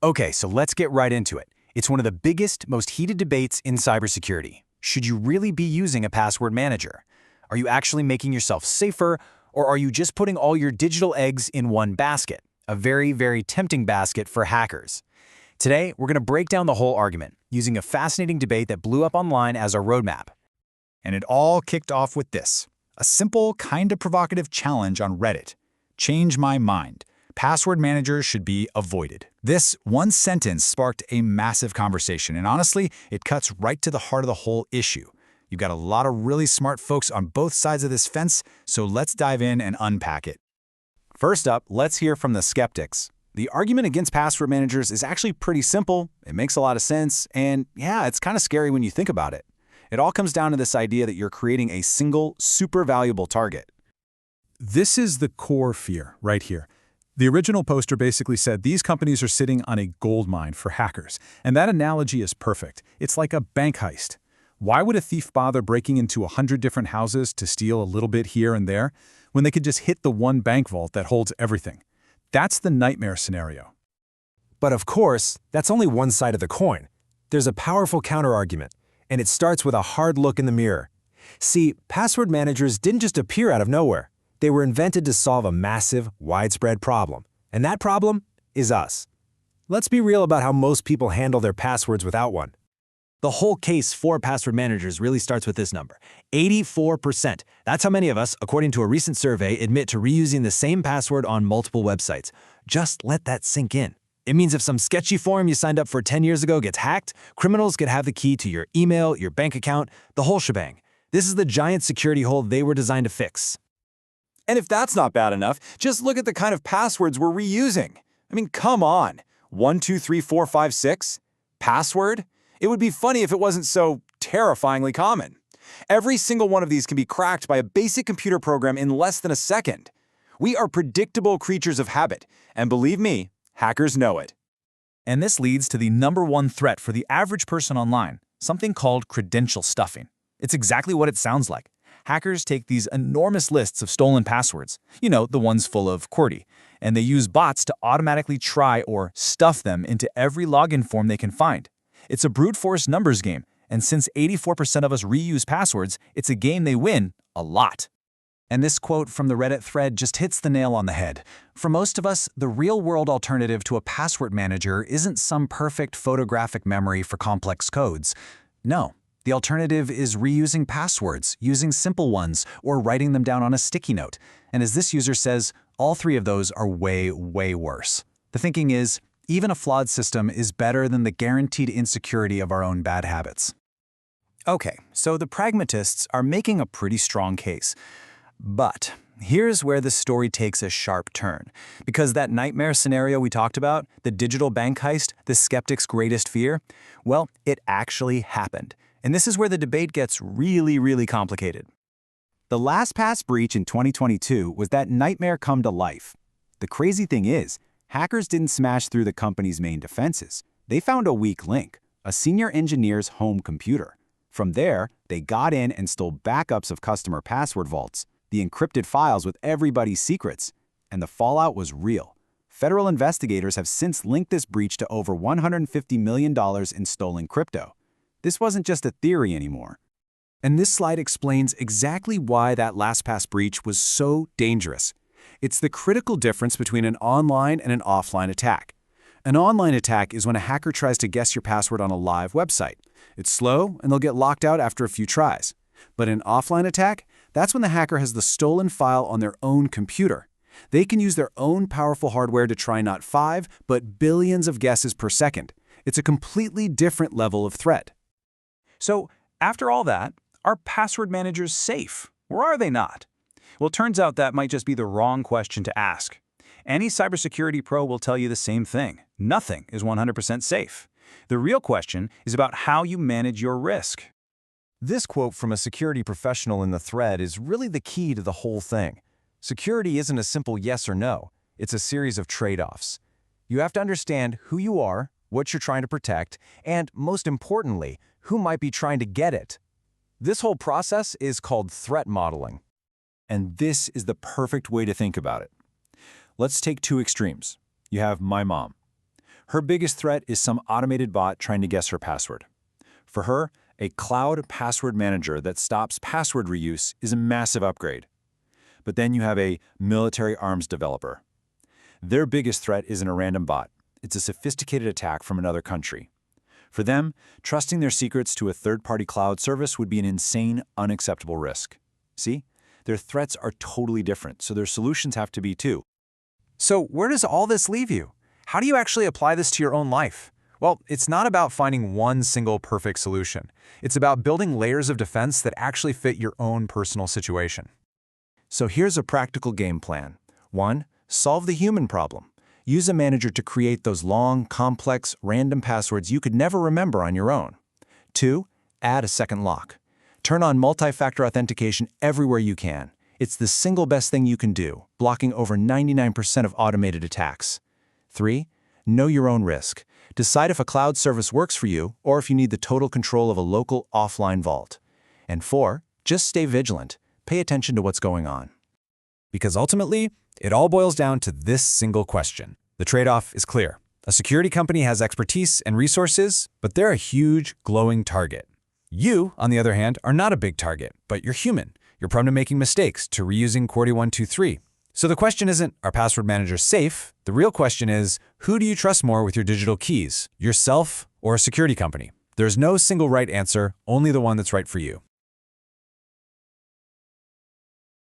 Okay, so let's get right into it. It's one of the biggest, most heated debates in cybersecurity. Should you really be using a password manager? Are you actually making yourself safer, or are you just putting all your digital eggs in one basket? A very, very tempting basket for hackers. Today, we're going to break down the whole argument, using a fascinating debate that blew up online as our roadmap. And it all kicked off with this, a simple, kind of provocative challenge on Reddit. Change my mind. Password managers should be avoided. This one sentence sparked a massive conversation, and honestly, it cuts right to the heart of the whole issue. You've got a lot of really smart folks on both sides of this fence, so let's dive in and unpack it. First up, let's hear from the skeptics. The argument against password managers is actually pretty simple, it makes a lot of sense, and yeah, it's kind of scary when you think about it. It all comes down to this idea that you're creating a single, super valuable target. This is the core fear right here. The original poster basically said these companies are sitting on a gold mine for hackers, and that analogy is perfect. It's like a bank heist. Why would a thief bother breaking into 100 different houses to steal a little bit here and there, when they could just hit the one bank vault that holds everything? That's the nightmare scenario. But of course, that's only one side of the coin. There's a powerful counterargument, and it starts with a hard look in the mirror. See, password managers didn't just appear out of nowhere. They were invented to solve a massive, widespread problem. And that problem is us. Let's be real about how most people handle their passwords without one. The whole case for password managers really starts with this number, 84%. That's how many of us, according to a recent survey, admit to reusing the same password on multiple websites. Just let that sink in. It means if some sketchy form you signed up for 10 years ago gets hacked, criminals could have the key to your email, your bank account, the whole shebang. This is the giant security hole they were designed to fix. And if that's not bad enough, just look at the kind of passwords we're reusing. I mean, come on. 123456? Password? It would be funny if it wasn't so terrifyingly common. Every single one of these can be cracked by a basic computer program in less than a second. We are predictable creatures of habit, and believe me, hackers know it. And this leads to the #1 threat for the average person online, something called credential stuffing. It's exactly what it sounds like. Hackers take these enormous lists of stolen passwords, the ones full of QWERTY, and they use bots to automatically try or stuff them into every login form they can find. It's a brute force numbers game, and since 84% of us reuse passwords, it's a game they win a lot. And this quote from the Reddit thread just hits the nail on the head. For most of us, the real-world alternative to a password manager isn't some perfect photographic memory for complex codes. No. The alternative is reusing passwords, using simple ones, or writing them down on a sticky note. And as this user says, all three of those are way, way worse. The thinking is, even a flawed system is better than the guaranteed insecurity of our own bad habits. Okay, so the pragmatists are making a pretty strong case. But here's where the story takes a sharp turn. Because that nightmare scenario we talked about, the digital bank heist, the skeptic's greatest fear, well, it actually happened. And this is where the debate gets really, really complicated. The LastPass breach in 2022 was that nightmare come to life. The crazy thing is, hackers didn't smash through the company's main defenses. They found a weak link, a senior engineer's home computer. From there, they got in and stole backups of customer password vaults, the encrypted files with everybody's secrets. And the fallout was real. Federal investigators have since linked this breach to over $150 million in stolen crypto. This wasn't just a theory anymore. And this slide explains exactly why that LastPass breach was so dangerous. It's the critical difference between an online and an offline attack. An online attack is when a hacker tries to guess your password on a live website. It's slow, and they'll get locked out after a few tries. But an offline attack, that's when the hacker has the stolen file on their own computer. They can use their own powerful hardware to try not 5, but billions of guesses per second. It's a completely different level of threat. So, after all that, are password managers safe, or are they not? Well, it turns out that might just be the wrong question to ask. Any cybersecurity pro will tell you the same thing. Nothing is 100% safe. The real question is about how you manage your risk. This quote from a security professional in the thread is really the key to the whole thing. Security isn't a simple yes or no. It's a series of trade-offs. You have to understand who you are, what you're trying to protect, and, most importantly, who might be trying to get it. This whole process is called threat modeling. And this is the perfect way to think about it. Let's take two extremes. You have my mom. Her biggest threat is some automated bot trying to guess her password. For her, a cloud password manager that stops password reuse is a massive upgrade. But then you have a military arms developer. Their biggest threat isn't a random bot. It's a sophisticated attack from another country. For them, trusting their secrets to a third-party cloud service would be an insane, unacceptable risk. See? Their threats are totally different, so their solutions have to be too. So where does all this leave you? How do you actually apply this to your own life? Well, it's not about finding one single perfect solution. It's about building layers of defense that actually fit your own personal situation. So here's a practical game plan. 1. Solve the human problem. Use a manager to create those long, complex, random passwords you could never remember on your own. 2. Add a second lock. Turn on multi-factor authentication everywhere you can. It's the single best thing you can do, blocking over 99% of automated attacks. 3. Know your own risk. Decide if a cloud service works for you or if you need the total control of a local offline vault. And 4. Just stay vigilant. Pay attention to what's going on. Because ultimately, it all boils down to this single question. The trade-off is clear. A security company has expertise and resources, but they're a huge, glowing target. You, on the other hand, are not a big target, but you're human. You're prone to making mistakes, to reusing QWERTY 123. So the question isn't, are password managers safe? The real question is, who do you trust more with your digital keys, yourself or a security company? There's no single right answer, only the one that's right for you.